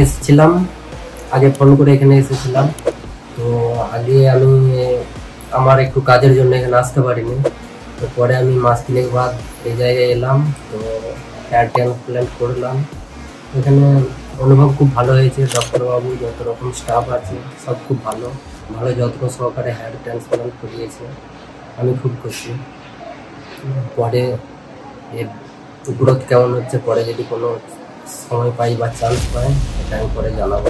এসেছিলাম, আগে ফোন করে এখানে এসেছিলাম। তো আগে আমি আমার একটু কাজের জন্য এখানে আসতে পারিনি। তো পরে আমি মাস 3 বাদ এই জায়গায় এলাম। তো হেয়ার ট্রান্সপ্ল্যান্ট করলাম। এখানে অনুভব খুব ভালো হয়েছে। ডক্টরবাবু, যত রকম স্টাফ আছে সব খুব ভালো, ভালো যত্ন সহকারে হেয়ার ট্রান্সপ্ল্যান্ট করিয়েছে। আমি খুব খুশি। পরে এর গ্রোথ কেমন হচ্ছে, পরে যদি কোনো সময় পাই বা চান্স পাই, এটা আমি পরে জানাবো।